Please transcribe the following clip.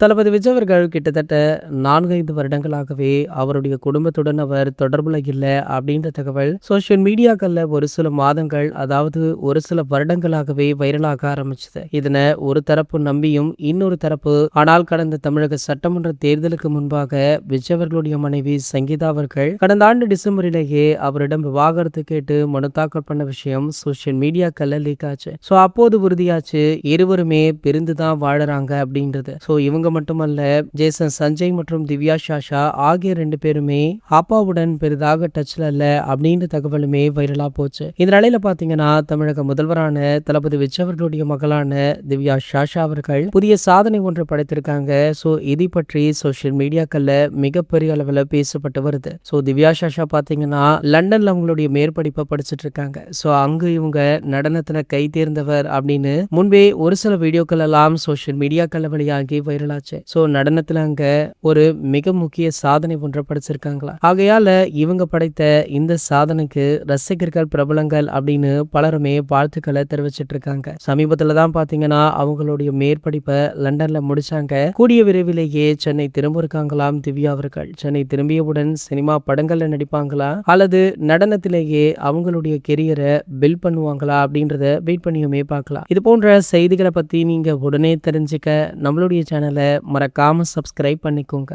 தளபதி விஜய் அவர்கள் கிட்டத்தட்ட 4, 5 வருடங்களாகவே அவருடைய குடும்பத்துடன் அவர் தொடர்புல இல்ல அப்படின்ற தகவல் சோசியல் மீடியாக்கள்ல ஒரு சில மாதங்கள், அதாவது ஒரு சில வருடங்களாகவே வைரலாக ஆரம்பிச்சது. இதனை ஒரு தரப்பு நம்பியும் இன்னொரு தரப்பு ஆனால் கடந்த தமிழக சட்டமன்ற தேர்தலுக்கு முன்பாக விஜய் அவர்களுடைய மனைவி சங்கீதா அவர்கள் கடந்த ஆண்டு டிசம்பரிலேயே அவரிடம் விவாகரத்து கேட்டு மனு தாக்கல் பண்ண விஷயம் சோசியல் மீடியாக்கள்ல லீக் ஆச்சு. அப்போது உறுதியாச்சு இருவருமே பிரிந்துதான் வாழறாங்க அப்படின்றது. இவங்க மட்டுமல்ல, ஜேசன் சஞ்சய் மற்றும் திவ்யா சாஷா ஆகிய 2 பேருமே அப்பாவுடன் பெரிதாக டச்ல இல்ல அப்படின்ற தகவலுமே வைரலா போச்சு. இந்த நிலையில பாத்தீங்கன்னா தமிழக முதல்வரான தளபதி விஜய் அவர்களுடைய மகளான திவ்யா சாஷா அவர்கள் புதிய சாதனை ஒன்று படைத்திருக்காங்க. இதை பற்றி சோசியல் மீடியாக்கள்ல மிகப்பெரிய அளவுல பேசப்பட்டு வருது. திவ்யா சாஷா பாத்தீங்கன்னா லண்டன்ல அவங்களுடைய மேற்படிப்பை படிச்சுட்டு இருக்காங்க. அங்கு இவங்க நடனத்துல கை தேர்ந்தவர் அப்படின்னு முன்பே ஒரு சில வீடியோக்கள் எல்லாம் சோசியல் மீடியாக்கள்ல வெளியாகி வைரலாச்சு. நடனத்துல அங்க ஒரு மிக முக்கிய சாதனை ஒன்றை படைச்சிருக்காங்களா. ஆகையால இவங்க படைத்த இந்த சாதனைக்கு ரசிகர்கள், பிரபலங்கள் அப்படின்னு பலருமே வாழ்த்துக்களை தெரிவிச்சிட்டு இருக்காங்க. சமீபத்துல தான் பாத்தீங்கன்னா அவங்களுடைய மேற்படிப்பை லண்டன்ல முடிச்சாங்க. கூடிய விரைவிலேயே சென்னை திரும்ப இருக்காங்களாம் திவ்யா அவர்கள். சென்னை திரும்பியவுடன் சினிமா படங்கள்ல நடிப்பாங்களா அல்லது நடனத்திலேயே அவங்களுடைய கெரியரை பில்ட் பண்ணுவாங்களா அப்படின்றத வெயிட் பண்ணியுமே பார்க்கலாம். இது போன்ற செய்திகளை பத்தி நீங்க உடனே தெரிஞ்சுக்க நம்மளுடைய சேனலை மறக்காம சப்ஸ்கிரைப் பண்ணிக்கோங்க.